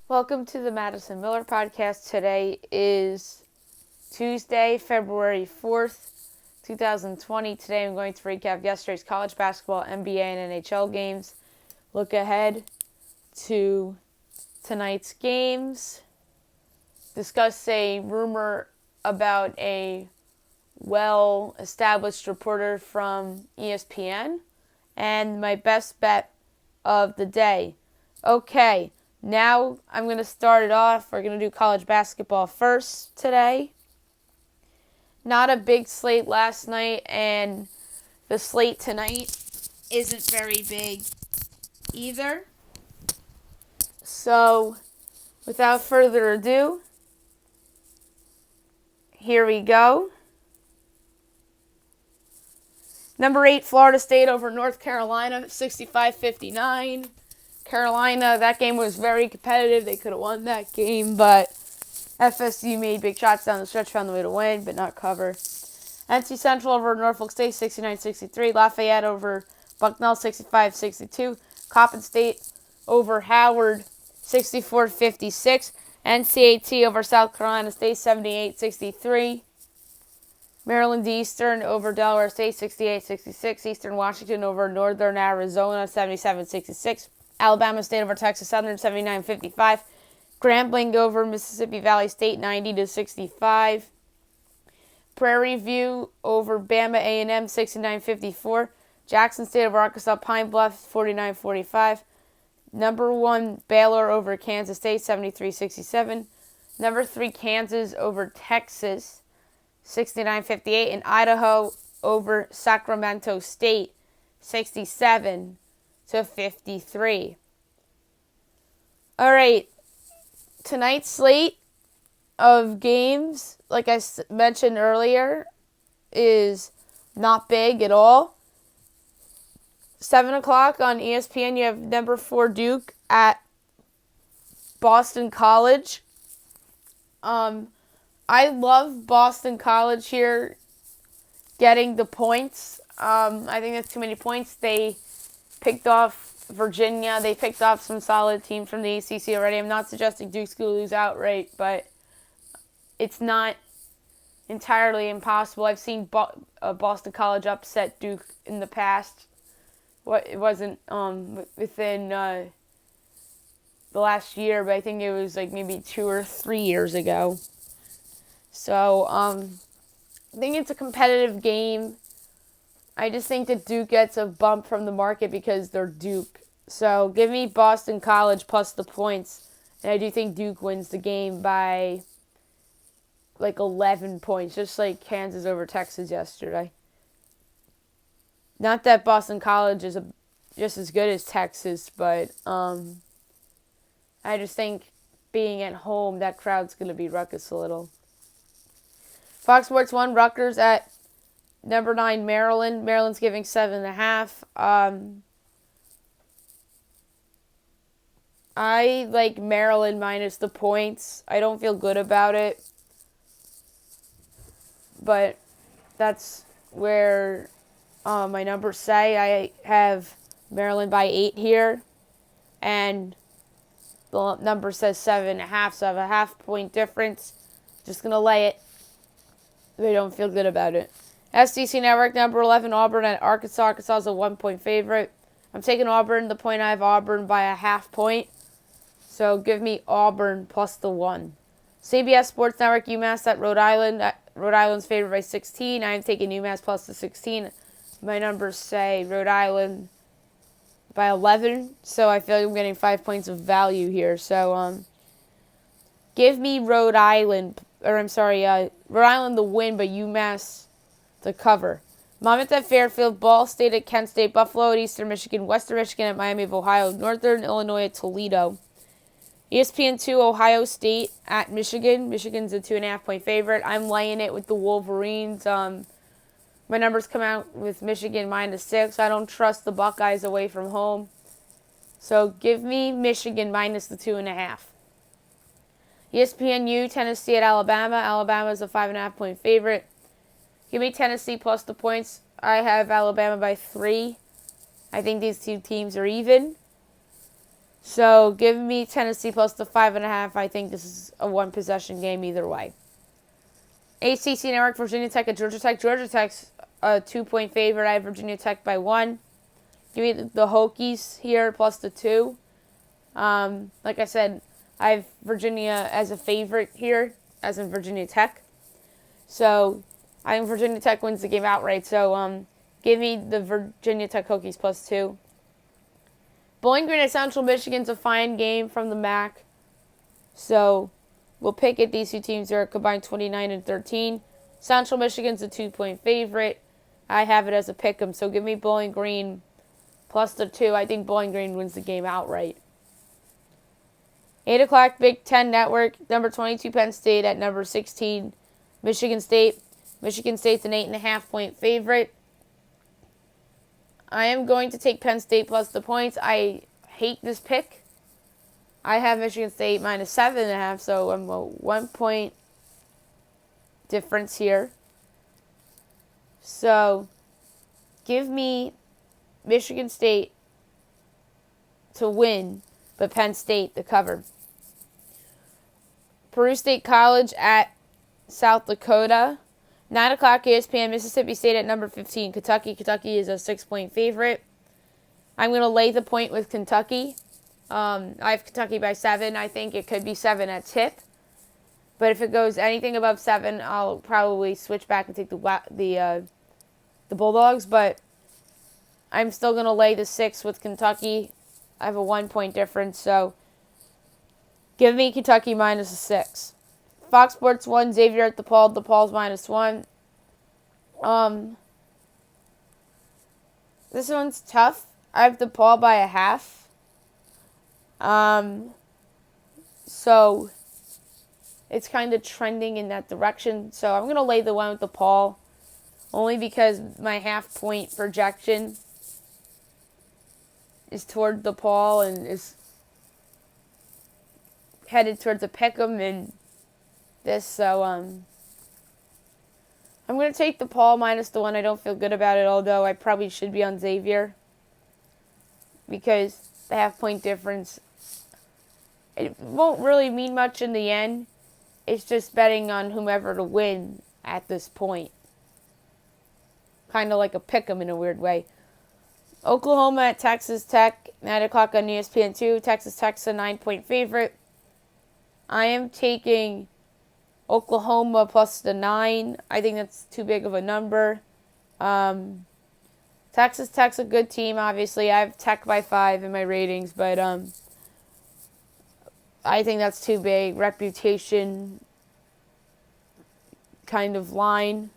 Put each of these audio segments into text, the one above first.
Welcome to the Madison Miller Podcast. Today is Tuesday, February 4th, 2020. Today I'm going to recap yesterday's college basketball, NBA, and NHL games. Look ahead to tonight's games. Discuss a rumor about a well-established reporter from ESPN. And my best bet of the day. Okay. Now I'm going to start it off. We're going to do college basketball first today. Not a big slate last night, and the slate tonight isn't very big either. So, without further ado, here we go. Number 8, Florida State over North Carolina, 65-59. Carolina, that game was very competitive. They could have won that game, but FSU made big shots down the stretch, found the way to win, but not cover. NC Central over Norfolk State, 69-63. Lafayette over Bucknell, 65-62. Coppin State over Howard, 64-56. NCAT over South Carolina State, 78-63. Maryland Eastern over Delaware State, 68-66. Eastern Washington over Northern Arizona, 77-66. Alabama State over Texas Southern, 79-55. Grambling over Mississippi Valley State, 90-65. Prairie View over Bama A&M, 69-54. Jackson State over Arkansas Pine Bluff, 49-45. Number 1, Baylor over Kansas State, 73-67. Number 3, Kansas over Texas, 69-58. And Idaho over Sacramento State, 67-53. All right, tonight's slate of games, like I mentioned earlier, is not big at all. 7 o'clock on ESPN, you have number 4 Duke at Boston College. I love Boston College here getting the points. I think that's too many points. They picked off Virginia. They picked off some solid teams from the ACC already. I'm not suggesting Duke's going to lose outright, but it's not entirely impossible. I've seen Boston College upset Duke in the past. It wasn't within the last year, but I think it was like maybe 2 or 3 years ago. So I think it's a competitive game. I just think that Duke gets a bump from the market because they're Duke. So give me Boston College plus the points. And I do think Duke wins the game by like 11 points, just like Kansas over Texas yesterday. Not that Boston College is just as good as Texas, but I just think being at home, that crowd's going to be ruckus a little. Fox Sports 1, Rutgers at number 9, Maryland. Maryland's giving 7.5. I like Maryland minus the points. I don't feel good about it. But that's where my numbers say. I have Maryland by 8 here. And the number says 7.5. So I have a half-point difference. Just going to lay it. I don't feel good about it. SEC Network, number 11, Auburn at Arkansas. Arkansas is a 1-point favorite. I'm taking Auburn. The point I have Auburn by a half point. So give me Auburn plus the 1. CBS Sports Network, UMass at Rhode Island. Rhode Island's favored by 16. I'm taking UMass plus the 16. My numbers say Rhode Island by 11. So I feel like I'm getting 5 points of value here. So give me Rhode Island the win, but UMass the cover. Monmouth at Fairfield, Ball State at Kent State, Buffalo at Eastern Michigan, Western Michigan at Miami of Ohio, Northern Illinois at Toledo. ESPN 2, Ohio State at Michigan. Michigan's a 2.5-point favorite. I'm laying it with the Wolverines. My numbers come out with Michigan minus 6. I don't trust the Buckeyes away from home. So give me Michigan minus the 2.5. ESPN U, Tennessee at Alabama. Alabama is a 5.5-point favorite. Give me Tennessee plus the points. I have Alabama by 3. I think these two teams are even. So give me Tennessee plus the 5.5. I think this is a one-possession game either way. ACC Network, Virginia Tech at Georgia Tech. Georgia Tech's a 2-point favorite. I have Virginia Tech by 1. Give me the Hokies here plus the 2. Like I said, I have Virginia as a favorite here, as in Virginia Tech. So I think Virginia Tech wins the game outright. So give me the Virginia Tech Hokies plus 2. Bowling Green at Central Michigan's a fine game from the MAC. So we'll pick it. These two teams are combined 29 and 13. Central Michigan's a 2-point favorite. I have it as a pick 'em. So give me Bowling Green plus the 2. I think Bowling Green wins the game outright. 8 o'clock Big Ten Network. Number 22 Penn State at number 16 Michigan State. Michigan State's an 8.5-point favorite. I am going to take Penn State plus the points. I hate this pick. I have Michigan State minus 7.5, so I'm a 1-point difference here. So give me Michigan State to win, but Penn State to cover. Peru State College at South Dakota. 9 o'clock ESPN, Mississippi State at number 15, Kentucky. Kentucky is a 6-point favorite. I'm going to lay the point with Kentucky. I have Kentucky by 7. I think it could be 7 at tip. But if it goes anything above 7, I'll probably switch back and take the Bulldogs. But I'm still going to lay the 6 with Kentucky. I have a 1-point difference, so give me Kentucky minus a 6. Fox Sports 1, Xavier at DePaul. DePaul's minus 1. This one's tough. I have DePaul by a half. So it's kind of trending in that direction. So I'm going to lay the one with DePaul only because my half-point projection is toward DePaul and is headed towards a pick'em and this. So I'm going to take DePaul minus the 1. I don't feel good about it, although I probably should be on Xavier because the half-point difference, it won't really mean much in the end. It's just betting on whomever to win at this point. Kind of like a pick'em in a weird way. Oklahoma at Texas Tech, 9 o'clock on ESPN2. Texas Tech's a 9-point favorite. I am taking Oklahoma plus the 9. I think that's too big of a number. Texas Tech's a good team, obviously. I have Tech by 5 in my ratings, but I think that's too big. Reputation kind of line.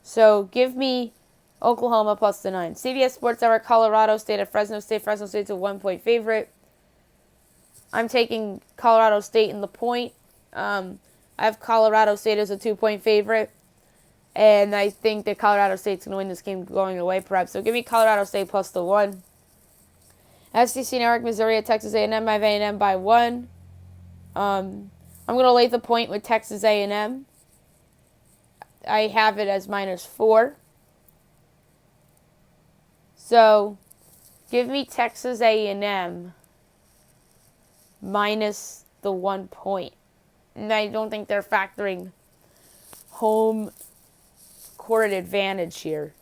So give me Oklahoma plus the 9. CBS Sports Hour, Colorado State at Fresno State. Fresno State's a 1-point favorite. I'm taking Colorado State in the point. I have Colorado State as a 2-point favorite. And I think that Colorado State's going to win this game going away, perhaps. So give me Colorado State plus the 1. SEC Network, Missouri at Texas A&M. I have A&M by 1. I'm going to lay the point with Texas A&M. I have it as minus 4. So give me Texas A&M minus the 1 point. And I don't think they're factoring home court advantage here.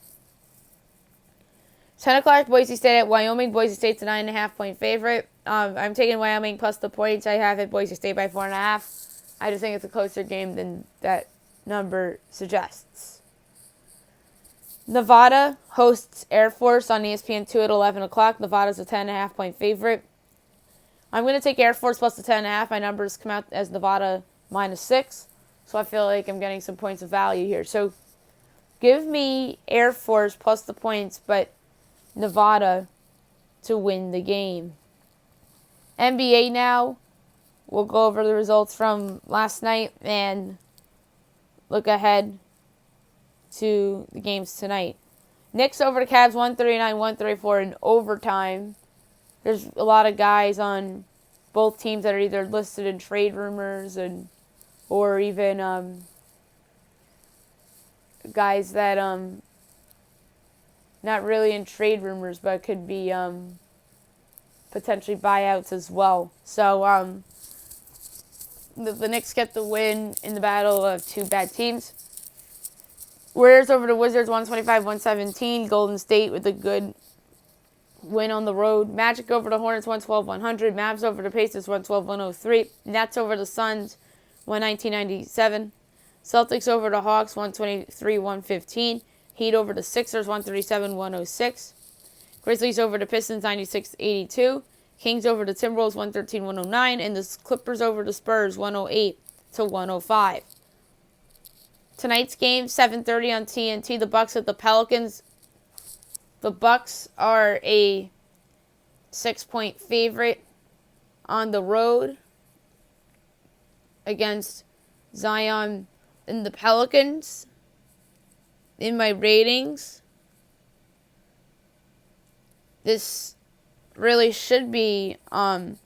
10 o'clock, Boise State at Wyoming. Boise State's a 9.5-point favorite. I'm taking Wyoming plus the points. I have it Boise State by 4.5. I just think it's a closer game than that number suggests. Nevada hosts Air Force on ESPN2 at 11 o'clock. Nevada's a 10.5-point favorite. I'm going to take Air Force plus the 10.5. My numbers come out as Nevada minus 6. So I feel like I'm getting some points of value here. So give me Air Force plus the points, but Nevada to win the game. NBA now. We'll go over the results from last night and look ahead to the games tonight. Knicks over the Cavs 139-134 in overtime. There's a lot of guys on both teams that are either listed in trade rumors or even guys that not really in trade rumors but could be potentially buyouts as well. So the Knicks get the win in the battle of two bad teams. Warriors over the Wizards 125-117. Golden State with a good win on the road. Magic over the Hornets 112-100. Mavs over the Pacers 112-103. Nets over the Suns 119-97. Celtics over the Hawks 123-115. Heat over the Sixers 137-106. Grizzlies over the Pistons 96-82. Kings over the Timberwolves 113-109. And the Clippers over the Spurs 108-105. Tonight's game 7:30 on TNT. The Bucks at the Pelicans. The Bucks are a 6-point favorite on the road against Zion and the Pelicans. In my ratings, this really should be a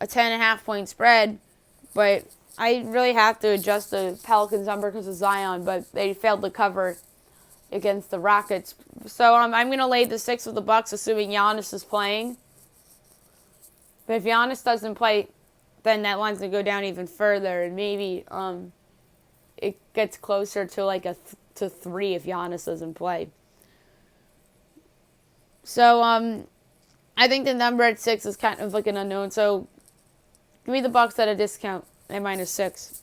10.5 point spread, but I really have to adjust the Pelicans number because of Zion, but they failed to cover against the Rockets. So I'm going to lay the 6 with the Bucks, assuming Giannis is playing. But if Giannis doesn't play, then that line's going to go down even further, and maybe it gets closer to like to 3 if Giannis doesn't play. So I think the number at 6 is kind of like an unknown. So give me the Bucks at a discount at -6.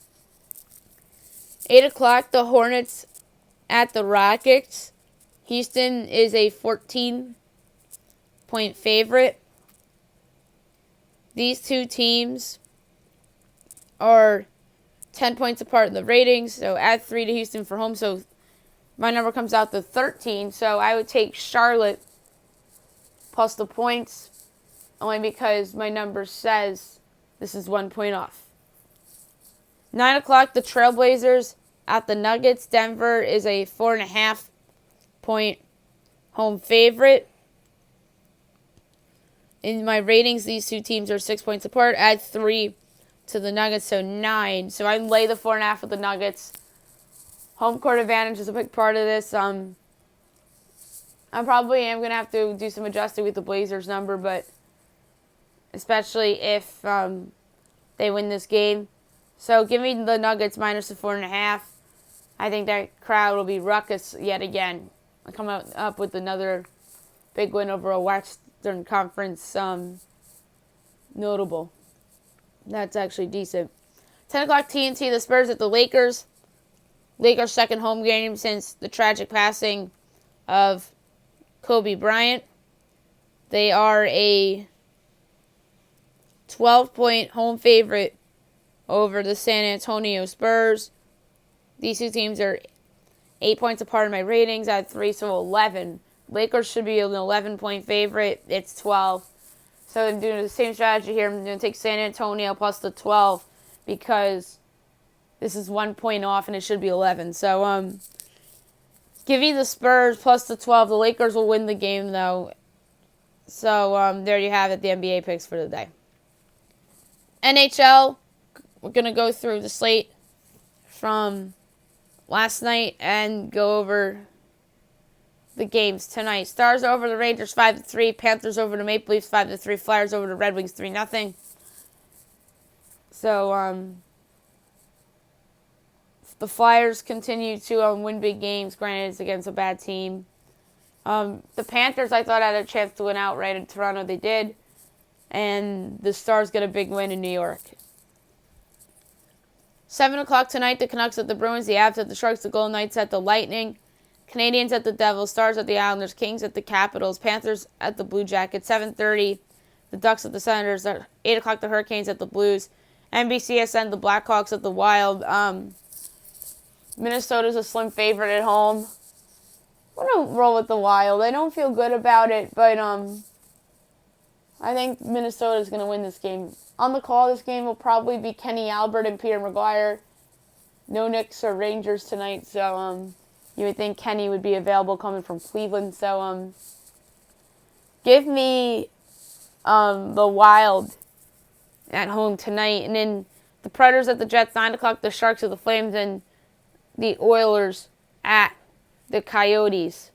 8 o'clock, the Hornets at the Rockets. Houston is a 14-point favorite. These two teams are 10 points apart in the ratings, so add 3 to Houston for home. So my number comes out to 13, so I would take Charlotte plus the points, only because my number says this is 1 point off. 9 o'clock, the Trailblazers at the Nuggets. Denver is a 4.5-point home favorite. In my ratings, these two teams are 6 points apart. Add 3 to the Nuggets, so 9. So I lay the 4.5 with the Nuggets. Home court advantage is a big part of this. I probably am going to have to do some adjusting with the Blazers number, but especially if they win this game. So give me the Nuggets minus the 4.5. I think that crowd will be ruckus yet again. I come up with another big win over a Western Conference notable. That's actually decent. 10 o'clock TNT, the Spurs at the Lakers. Lakers' second home game since the tragic passing of Kobe Bryant. They are a 12-point home favorite over the San Antonio Spurs. These two teams are 8 points apart in my ratings. I had 3, so 11. Lakers should be an 11-point favorite. It's 12. So I'm doing the same strategy here. I'm going to take San Antonio plus the 12 because this is 1 point off and it should be 11. So give me the Spurs plus the 12. The Lakers will win the game, though. So there you have it, the NBA picks for the day. NHL, we're going to go through the slate from last night and go over the games tonight. Stars over the Rangers 5-3. Panthers over the Maple Leafs 5-3. Flyers over the Red Wings 3-0. So the Flyers continue to win big games. Granted, it's against a bad team. The Panthers, I thought, had a chance to win outright in Toronto. They did. And the Stars get a big win in New York. 7 o'clock tonight, the Canucks at the Bruins, the Avs at the Sharks, the Golden Knights at the Lightning, Canadiens at the Devils, Stars at the Islanders, Kings at the Capitals, Panthers at the Blue Jackets, 7:30, the Ducks at the Senators, 8 o'clock, the Hurricanes at the Blues, NBCSN, the Blackhawks at the Wild. Minnesota's a slim favorite at home. I'm going to roll with the Wild. I don't feel good about it, but I think Minnesota's going to win this game. On the call, this game will probably be Kenny Albert and Peter McGuire. No Knicks or Rangers tonight, so you would think Kenny would be available coming from Cleveland. So give me the Wild at home tonight. And then the Predators at the Jets, 9 o'clock, the Sharks at the Flames, and the Oilers at the Coyotes.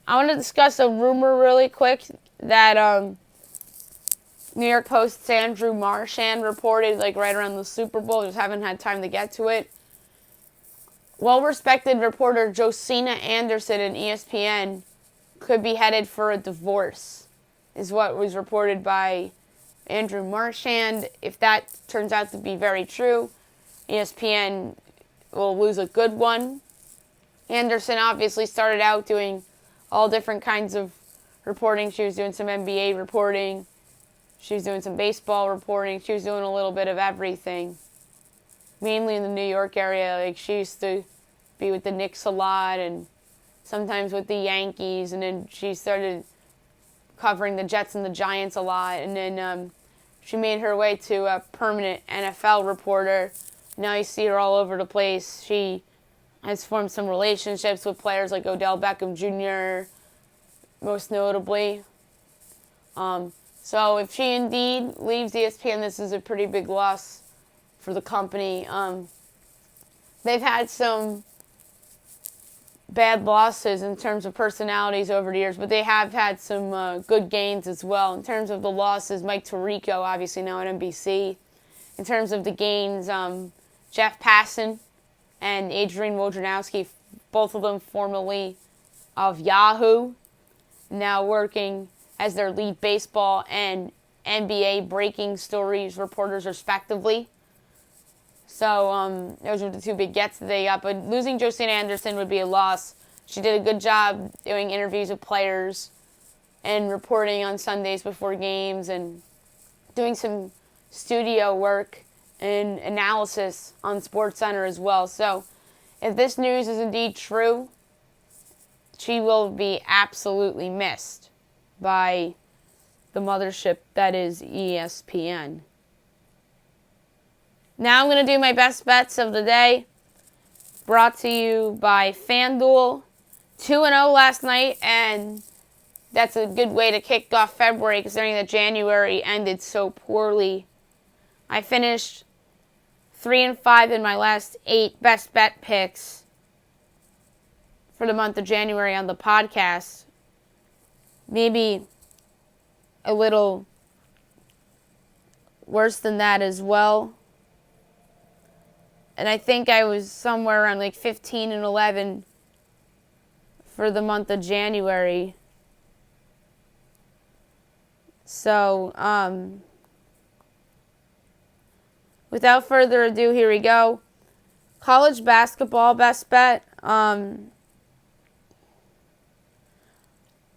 I want to discuss a rumor really quick that New York Post's Andrew Marchand reported right around the Super Bowl. Just haven't had time to get to it. Well-respected reporter Josina Anderson in ESPN could be headed for a divorce, is what was reported by Andrew Marchand. If that turns out to be very true, ESPN will lose a good one. Anderson obviously started out doing all different kinds of reporting. She was doing some NBA reporting. She was doing some baseball reporting. She was doing a little bit of everything, mainly in the New York area. She used to be with the Knicks a lot and sometimes with the Yankees. And then she started covering the Jets and the Giants a lot. And then she made her way to a permanent NFL reporter. Now you see her all over the place. She has formed some relationships with players like Odell Beckham Jr., most notably. So if she indeed leaves ESPN, this is a pretty big loss for the company. They've had some bad losses in terms of personalities over the years, but they have had some good gains as well. In terms of the losses, Mike Tirico, obviously now at NBC. In terms of the gains, Jeff Passan and Adrian Wojnarowski, both of them formerly of Yahoo, now working as their lead baseball and NBA breaking stories reporters respectively. So those are the two big gets that they got. But losing Josina Anderson would be a loss. She did a good job doing interviews with players and reporting on Sundays before games and doing some studio work and analysis on SportsCenter as well. So if this news is indeed true, she will be absolutely missed by the mothership that is ESPN. Now I'm going to do my best bets of the day, brought to you by FanDuel. 2-0 last night, and that's a good way to kick off February considering that January ended so poorly. I finished 3-5 in my last 8 best bet picks for the month of January on the podcast. Maybe a little worse than that as well. And I think I was somewhere around 15-11 for the month of January. So, without further ado, here we go. College basketball best bet.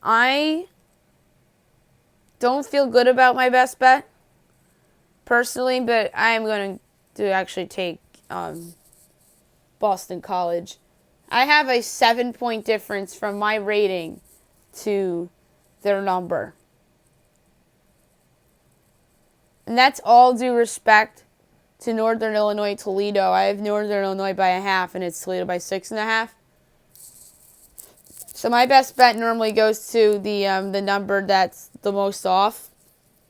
I don't feel good about my best bet, personally, but I am going to actually take Boston College. I have a 7-point difference from my rating to their number. And that's all due respect to Northern Illinois Toledo. I have Northern Illinois by 0.5, and it's Toledo by 6.5. So my best bet normally goes to the number that's the most off.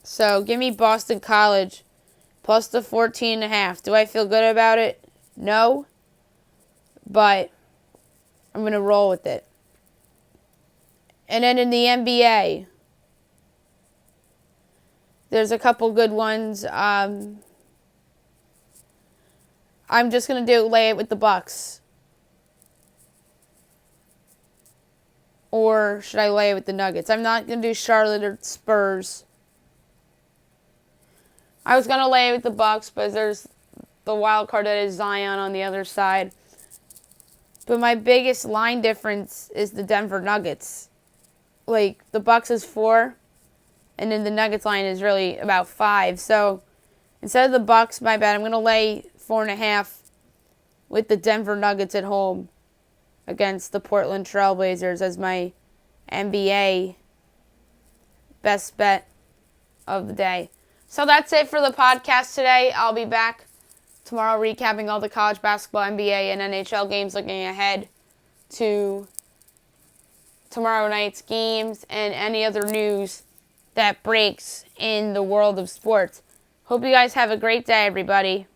So give me Boston College plus the 14.5. Do I feel good about it? No. But I'm going to roll with it. And then in the NBA, there's a couple good ones. I'm just going to lay it with the Bucks. Or should I lay it with the Nuggets? I'm not going to do Charlotte or Spurs. I was going to lay it with the Bucks, but there's the wild card that is Zion on the other side. But my biggest line difference is the Denver Nuggets. The Bucks is 4, and then the Nuggets line is really about 5. So instead of the Bucks, my bad, I'm going to lay 4.5 with the Denver Nuggets at home against the Portland Trailblazers as my NBA best bet of the day. So that's it for the podcast today. I'll be back tomorrow recapping all the college basketball, NBA, and NHL games, looking ahead to tomorrow night's games and any other news that breaks in the world of sports. Hope you guys have a great day, everybody.